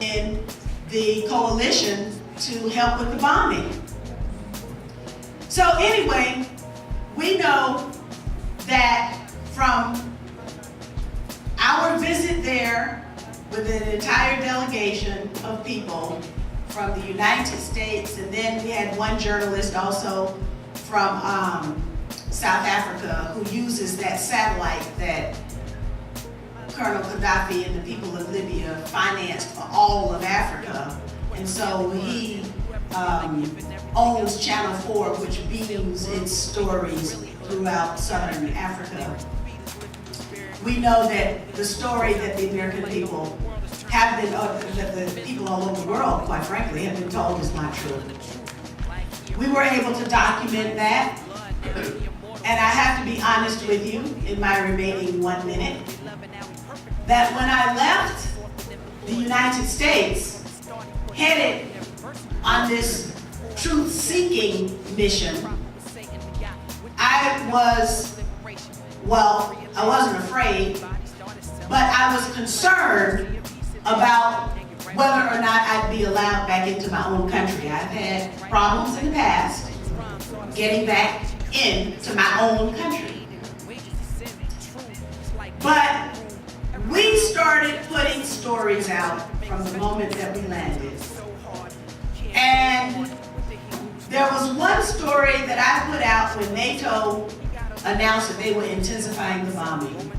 in the coalition to help with the bombing. So anyway, we know that from our visit there with an entire delegation of people from the United States, and then we had one journalist also from South Africa who uses that satellite that Colonel Gaddafi and the people of Libya financed for all of Africa. And so he owns Channel 4, which beams its stories throughout Southern Africa. We know that the story that the American people have been, that the people all over the world, quite frankly, have been told is not true. We were able to document that, and I have to be honest with you in my remaining 1 minute, that when I left the United States, headed on this truth-seeking mission, I wasn't afraid, but I was concerned about whether or not I'd be allowed back into my own country. I've had problems in the past getting back into my own country. But we started putting stories out from the moment that we landed. And there was one story that I put out when NATO announced that they were intensifying the bombing.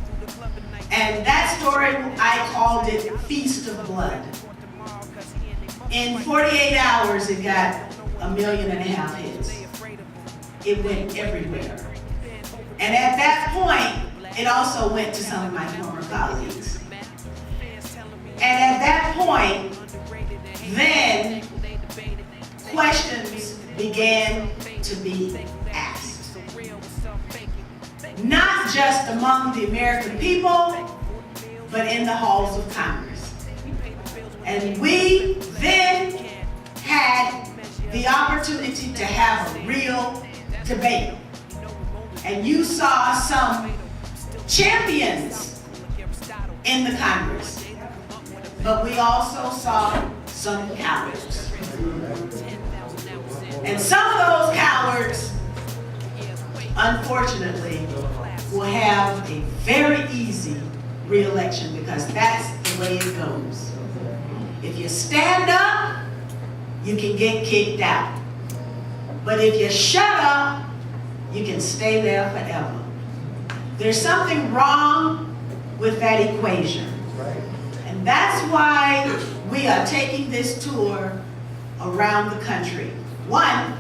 And that story, I called it Feast of Blood. In 48 hours, it got 1.5 million hits. It went everywhere. And at that point, it also went to some of my former colleagues. And at that point, then questions began to be asked. Not just among the American people, but in the halls of Congress. And we then had the opportunity to have a real debate. And you saw some champions in the Congress, but we also saw some cowards. And some of those cowards, unfortunately, will have a very easy re-election, because that's the way it goes. If you stand up, you can get kicked out. But if you shut up, you can stay there forever. There's something wrong with that equation. And that's why we are taking this tour around the country. One,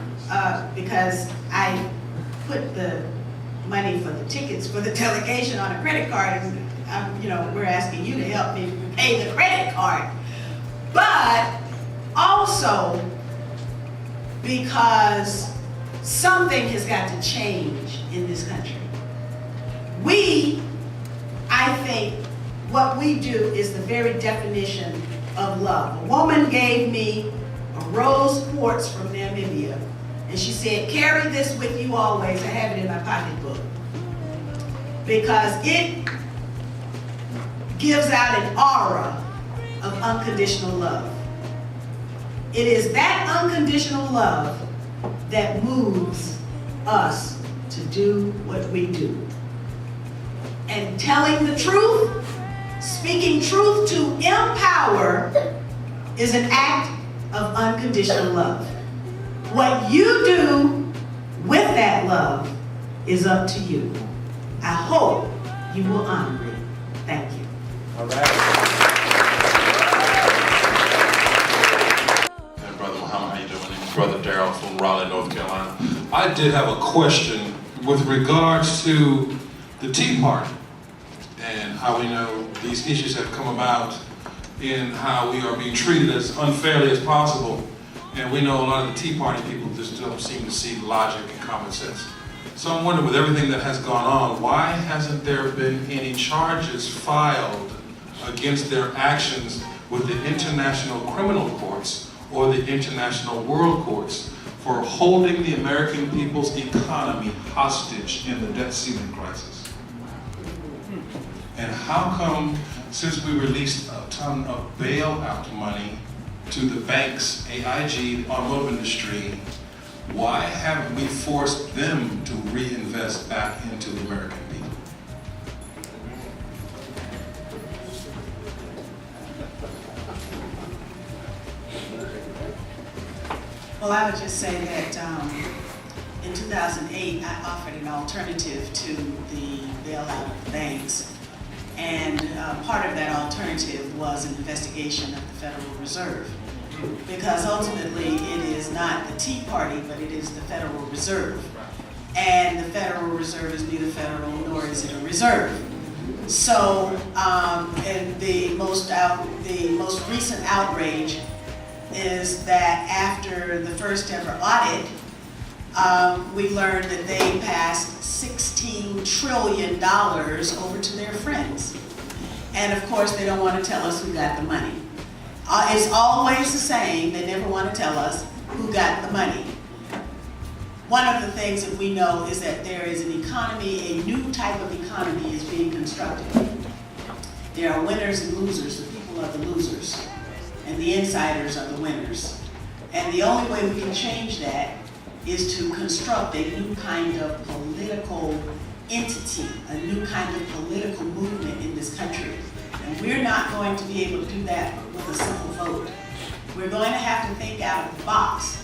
because I put the money for the tickets for the delegation on a credit card, and we're asking you to help me pay the credit card. But also because something has got to change in this country. I think what we do is the very definition of love. A woman gave me a rose quartz from Namibia, and she said, carry this with you always. I have it in my pocketbook, because it gives out an aura of unconditional love. It is that unconditional love that moves us to do what we do. And telling the truth, speaking truth to empower, is an act of unconditional love. What you do with that love is up to you. I hope you will honor it. Thank you. All right. Brother Darrell from Raleigh, North Carolina. I did have a question with regards to the Tea Party and how we know these issues have come about in how we are being treated as unfairly as possible. And we know a lot of the Tea Party people just don't seem to see logic and common sense. So I'm wondering, with everything that has gone on, why hasn't there been any charges filed against their actions with the international criminal courts or the international world courts for holding the American people's economy hostage in the debt ceiling crisis? And how come since we released a ton of bailout money to the banks, AIG, the automotive industry, why haven't we forced them to reinvest back into the American people? Well, I would just say that in 2008, I offered an alternative to the bailout of the banks. And part of that alternative was an investigation of the Federal Reserve. Because ultimately, it is not the Tea Party, but it is the Federal Reserve. And the Federal Reserve is neither federal nor is it a reserve. So, and the most recent outrage is that after the first ever audit, we learned that they passed $16 trillion over to their friends. And of course, they don't want to tell us who got the money. It's always the same. They never want to tell us who got the money. One of the things that we know is that there is an economy, a new type of economy is being constructed. There are winners and losers. The people are the losers, and the insiders are the winners. And the only way we can change that is to construct a new kind of political entity, a new kind of political movement in this country. And we're not going to be able to do that with a simple vote. We're going to have to think out of the box.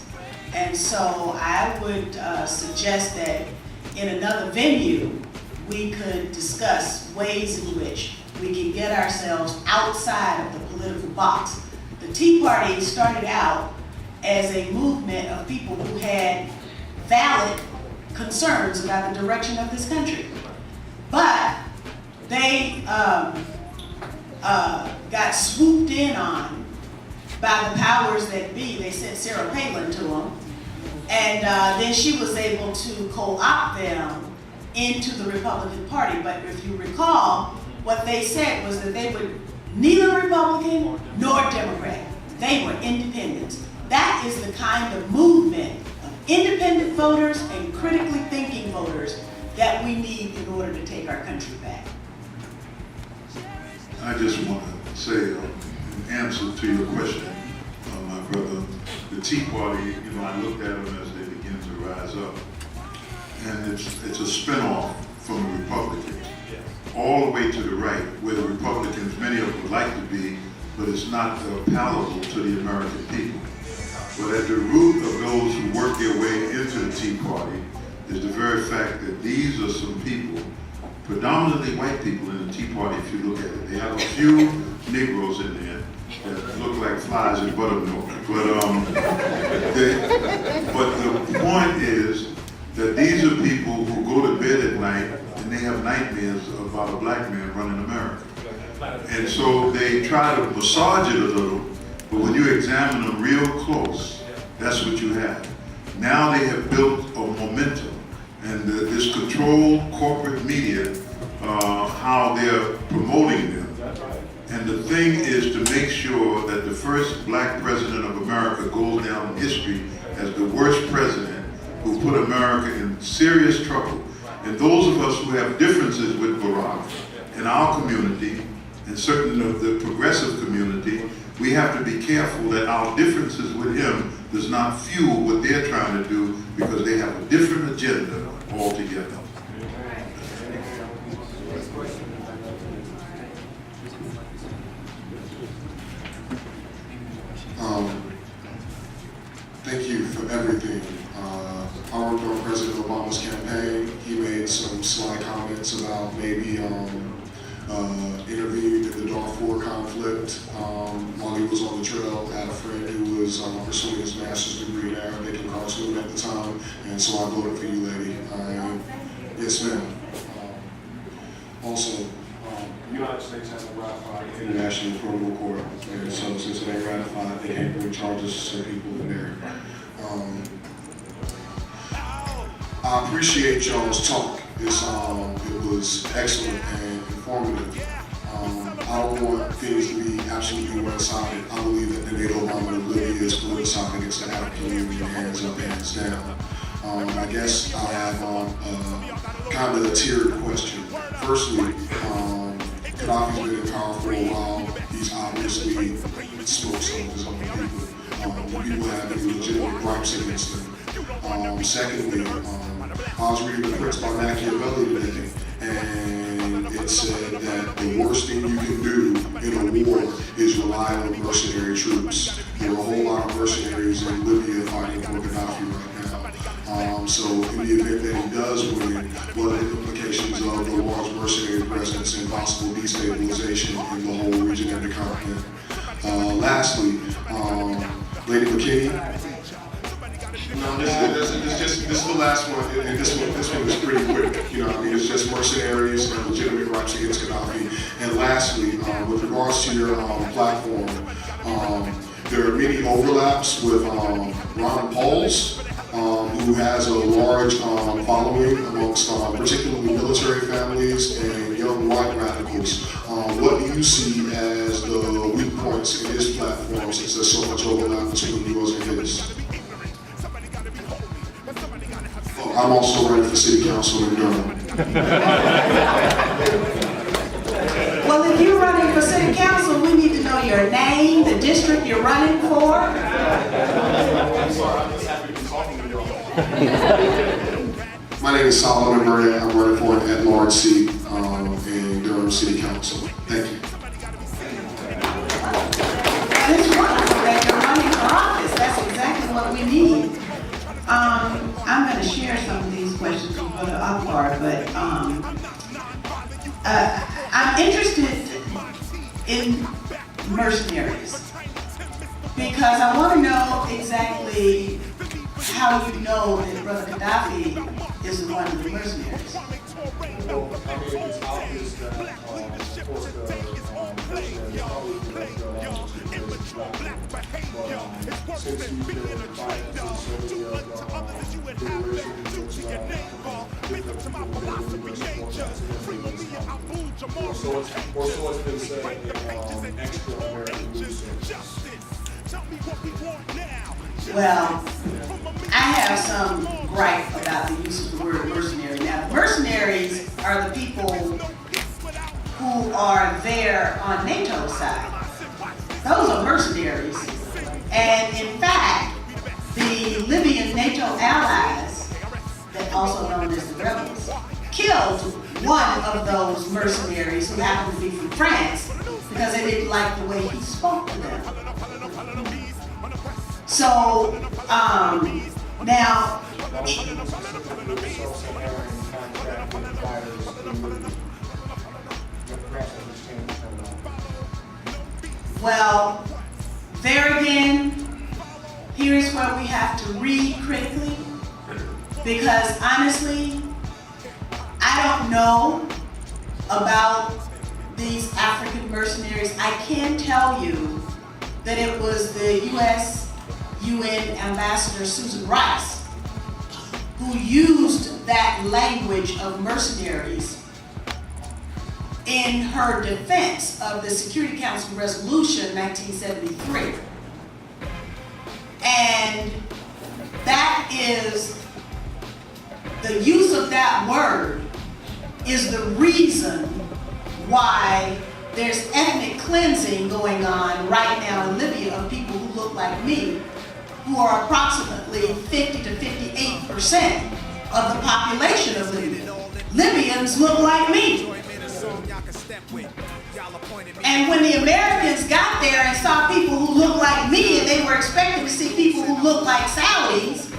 And so I would suggest that in another venue, we could discuss ways in which we can get ourselves outside of the political box. The Tea Party started out as a movement of people who had valid concerns about the direction of this country. But they got swooped in on by the powers that be. They sent Sarah Palin to them. And then she was able to co-opt them into the Republican Party. But if you recall, what they said was that they were neither Republican nor Democrat. They were independents. That is the kind of movement of independent voters and critically thinking voters that we need in order to take our country back. I just want to say in answer to your question, my brother, the Tea Party, I looked at them as they begin to rise up. And it's a spinoff from the Republicans, all the way to the right, where the Republicans, many of them would like to be, but it's not palatable to the American people. But at the root of those who work their way into the Tea Party is the very fact that these are some people, predominantly white people in the Tea Party, if you look at it. They have a few Negroes in there that look like flies in buttermilk. But the point is that these are people who go to bed at night and they have nightmares about a black man running America. And so they try to massage it a little, but when you examine them real close, that's what you have. Now they have built a momentum, and this controlled corporate media, how they're promoting them. And the thing is to make sure that the first black president of America goes down in history as the worst president who put America in serious trouble. And those of us who have differences with Barack in our community, and certain of the progressive community, we have to be careful that our differences with him does not fuel what they're trying to do, because they have a different agenda altogether. Thank you for everything. I worked on President Obama's campaign. He made some sly comments about maybe intervened in the Darfur conflict while he was on the trail. I had a friend who was pursuing his master's degree in Arabic and cartoon at the time, and so I voted for you, lady. Yes, ma'am. Also, the United States hasn't ratified the International Criminal Court, and so since it ain't ratified, they can't bring charges to some people in there. I appreciate y'all's talk. It was excellent and informative. I don't want things to be absolutely one-sided. I believe that the NATO bomb really is politicized against the African Union, hands up, hands down. I guess I have kind of a tiered question. Firstly, Gaddafi's been in power for a while. He's obviously smoked some of his own people. The people have any legitimate gripes against him. Secondly, I was reading The Prince by Machiavelli today, and it said that the worst thing you can do in a war is rely on mercenary troops. There are a whole lot of mercenaries in Libya fighting for Gaddafi right now. So in the event that he does win, what are the implications of the large mercenary presence and possible destabilization in the whole region and the continent? Lastly, Lady McKinney. No, this is the last one, and this one is pretty quick. You know, I mean, it's just mercenaries and legitimate gripes against Gaddafi. And lastly, with regards to your platform, there are many overlaps with Ron Paul's, who has a large following amongst particularly military families and young white radicals. What do you see as the weak points in his platform, since there's so much overlap between yours and his? I'm also running for city council in Durham. Well, if you're running for city council, we need to know your name, the district you're running for. I'm sorry, I'm just happy to be talking to you all. My name is Solomon Burnett. I'm running for an at-large seat in Durham City Council. Thank you. It's wonderful that you're running for office. That's exactly what we need. I'm going to share some of these questions with Brother Akbar, but I'm interested in mercenaries because I want to know exactly how you know that Brother Gaddafi is one of the mercenaries. Well, I mean, it's obvious that, of course, the mercenaries probably do that but since you've been fighting so many of the liberation groups different people that really support or so it's been said in extra American news sources. Well, I have some gripe about the use of the word mercenary. Now, mercenaries are the people who are there on NATO's side. Those are mercenaries. And in fact, the Libyan NATO allies, that also known as the rebels, killed one of those mercenaries who happened to be from France because they didn't like the way he spoke to them. So, now, well, there again, here's where we have to read critically, because honestly, I don't know about these African mercenaries. I can tell you that it was the UN Ambassador Susan Rice who used that language of mercenaries in her defense of the Security Council Resolution 1973. And that is, the use of that word is the reason why there's ethnic cleansing going on right now in Libya of people who look like me, who are approximately 50 to 58% of the population of Libya. Libyans look like me. And when the Americans got there and saw people who looked like me, and they were expecting to see people who looked like Saudis,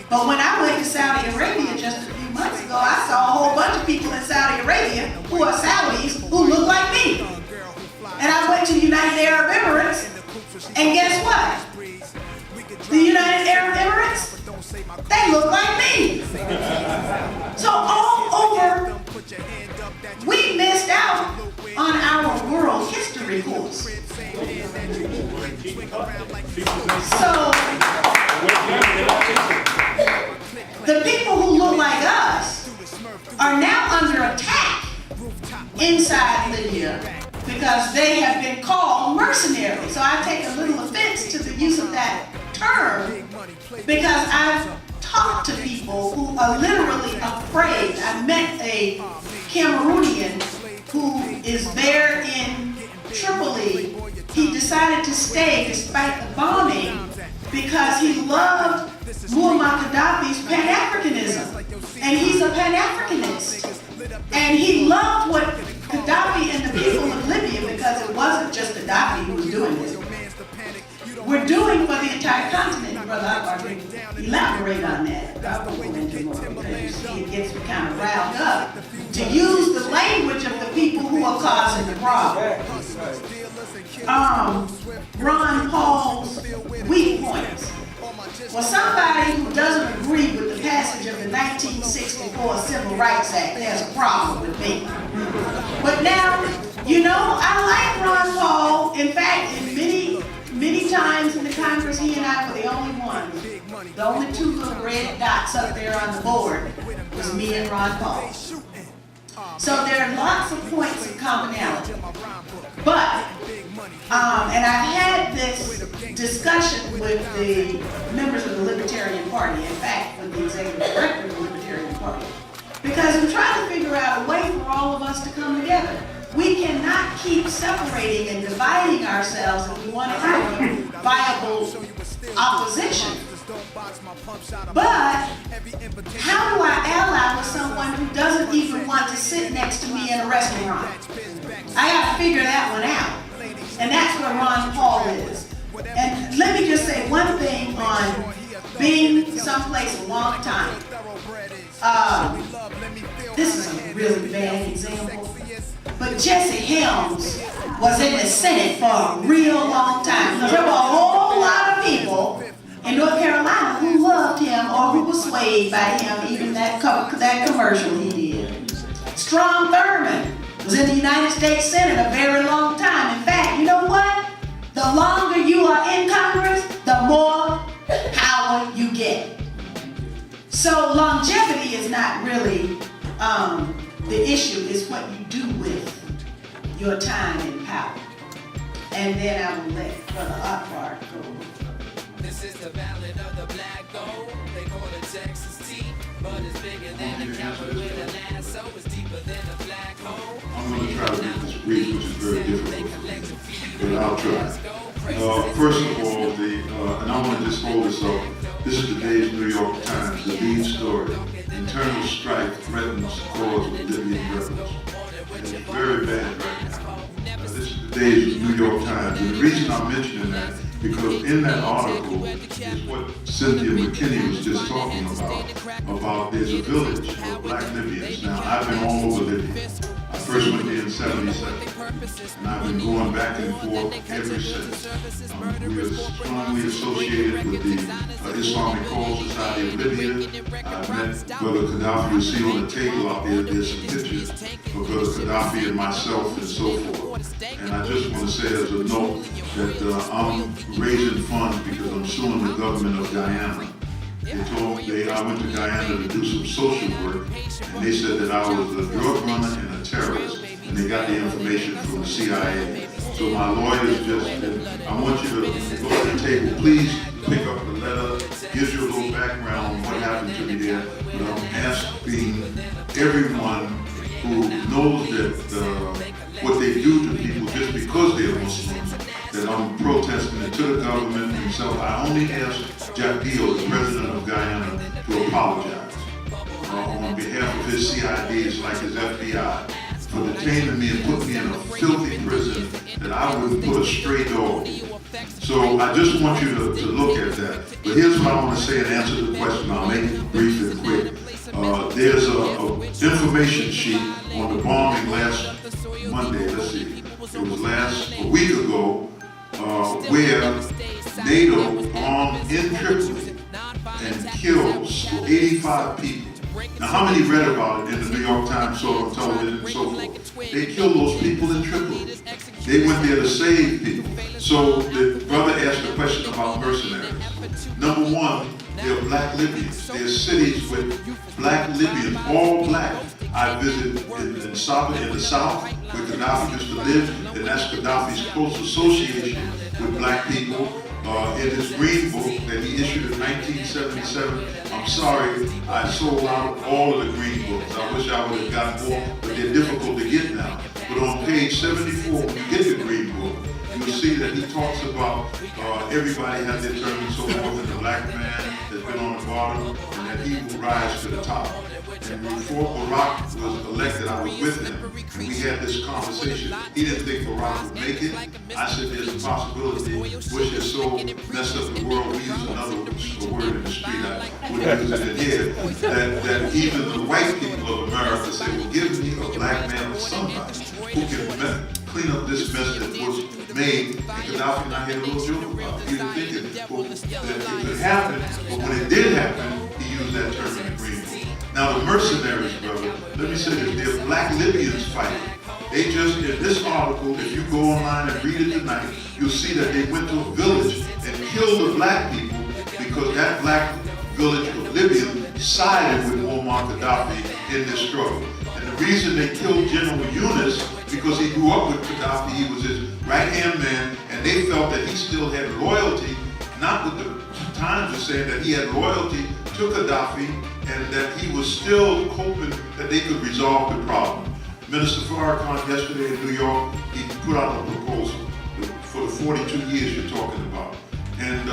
but when I went to Saudi Arabia just a few months ago, I saw a whole bunch of people in Saudi Arabia who are Saudis who look like me. And I went to the United Arab Emirates, and guess what? The United Arab Emirates, they look like me. So all over, we missed out on our world history course. So, the people who look like us are now under attack inside Libya because they have been called mercenaries. So I take a little offense to the use of that term because I've talked to people who are literally afraid. I met a Cameroonian who is there in Tripoli, he decided to stay despite the bombing because he loved Muammar Gaddafi's Pan-Africanism. And he's a Pan-Africanist. And he loved what Gaddafi and the people of Libya, because it wasn't just Gaddafi who was doing this, we're doing for the entire continent. Brother Akbar, elaborate on that. I won't go into more because you see it gets me kind of riled up to use the language of the people who are causing the problem. Ron Paul's weak points. Well, somebody who doesn't agree with the passage of the 1964 Civil Rights Act has a problem with me. But now, you know, I like Ron Paul. In fact, in many times in the Congress, he and I were the only ones. The only two little red dots up there on the board was me and Ron Paul. So there are lots of points of commonality. But, and I've had this discussion with the members of the Libertarian Party, in fact, with the executive director of the Libertarian Party, because I'm trying to figure out a way for all of us to come together. We cannot keep separating and dividing ourselves if we want to have a viable opposition. But how do I ally with someone who doesn't even want to sit next to me in a restaurant? I have to figure that one out. And that's where Ron Paul is. And let me just say one thing on being someplace a long time. This is a really bad example. But Jesse Helms was in the Senate for a real long time. There were a whole lot of people in North Carolina who loved him or who were swayed by him, even that commercial he did. Strom Thurmond was in the United States Senate a very long time. In fact, you know what? The longer you are in Congress, the more power you get. So longevity is not really the issue, is what you do with your time in power. And then I will let Brother Akbar go. This is the ballad of the black gold. They call it Texas tea, but it's bigger than a cowboy with a lasso. It's deeper than a black hole. I'm going to try to make this brief, which is very difficult, but I'll try. First of all, and I want to just hold this up. This is today's New York Times, the lead story. Internal strife threatens cause of Libyan rebels. It's very bad right now. This is today's New York Times. And the reason I'm mentioning that, because in that article is what Cynthia McKinney was just talking about there's a village of black Libyans. Now, I've been all over Libya. I first went there in '77, and I've been going back and forth ever since. We are strongly associated with the Islamic Call Society of Libya. I met Brother Gaddafi. You see on the table out there, there's some pictures of Brother Gaddafi and myself and so forth. And I just want to say as a note that I'm raising funds because I'm suing the government of Guyana. I went to Guyana to do some social work, and they said that I was a drug runner and a terrorist, and they got the information from the CIA. So my lawyers I want you to go to the table, please pick up the letter, gives you a little background on what happened to me there, but I'm asking everyone who knows that what they do to people just because they're Muslim, that I'm protesting it to the government himself. I only asked Jack Deal, the president of Guyana, to apologize on behalf of his CIDs, like his FBI, for detaining me and putting me in a filthy prison that I wouldn't put a stray dog in. So I just want you to look at that. But here's what I want to say and answer the question. I'll make it brief and quick. There's an information sheet on the bombing last Monday, let's see. It was a week ago, where NATO bombed in Tripoli and killed 85 people. Now, how many read about it in the New York Times, saw it on television, and so forth? They killed those people in Tripoli. They went there to save people. So the brother asked a question about mercenaries. Number one, they're black Libyans. There's cities with black Libyans, all black. I visited in Saba in the south, where Gaddafi used to live, and that's Gaddafi's close association with black people. In his green book that he issued in 1977, I'm sorry, I sold out all of the green books. I wish I would have gotten more, but they're difficult to get now. But on page 74, when you get the Green Book, you'll see that he talks about everybody has their turn and so forth, and the black man has been on the bottom, and that he will rise to the top. And before Barack was elected, I was with him, and we had this conversation. He didn't think Barack would make it. I said there's a possibility. Bush has so messed up the world, we use another word in the street, I wouldn't use it in here, that even the white people of America say, well, give me a black man or somebody who can clean up this mess that Bush made. And Gaddafi and I had a little joke about it. He didn't think that it could happen, but when it did happen, he used that term in the Green Book. Now the mercenaries, brother, let me say this, they're black Libyans fighting. They just, in this article, if you go online and read it tonight, you'll see that they went to a village and killed the black people because that black village of Libyans sided with Muammar Gaddafi in this struggle. And the reason they killed General Yunus, because he grew up with Gaddafi, he was his right-hand man, and they felt that he still had loyalty, not what the Times was saying, that he had loyalty to Gaddafi, and that he was still hoping that they could resolve the problem. Minister Farrakhan yesterday in New York, he put out a proposal for the 42 years you're talking about. And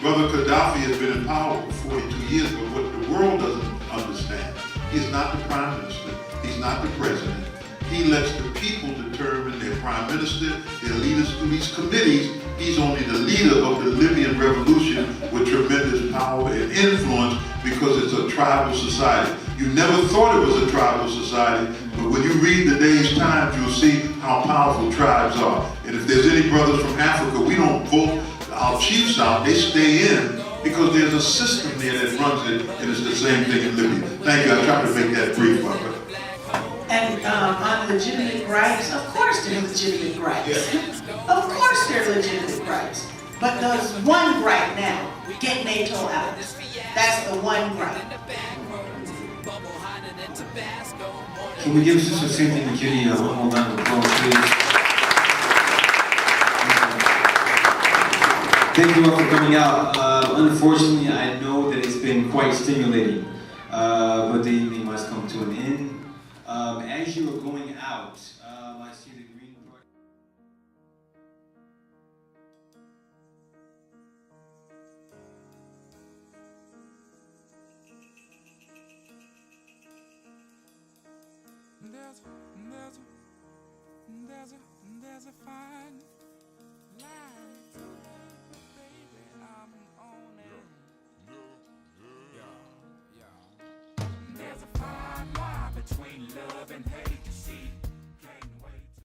Brother Gaddafi has been in power for 42 years, but what the world doesn't understand, he's not the prime minister, he's not the president. He lets the people determine their prime minister, their leaders through these committees. He's only the leader of the Libyan revolution with tremendous power and influence because it's a tribal society. You never thought it was a tribal society, but when you read the day's Times, you'll see how powerful tribes are. And if there's any brothers from Africa, we don't vote our chiefs out, they stay in because there's a system there that runs it, and it's the same thing in Libya. Thank you, I tried to make that brief, my brother. And on legitimate gripes, of course they're legitimate gripes. Of course they're legitimate gripes. But there's one gripe now, get NATO out. That's the one gripe. Can we give Sister Cynthia McKinney one more round of applause, please? Thank you all for coming out. Unfortunately, I know that it's been quite stimulating, but they must come to an end. As you are going out, I see the green part. There's a fine line, baby, I'm on it. Yeah. There's a fine line between love and hate.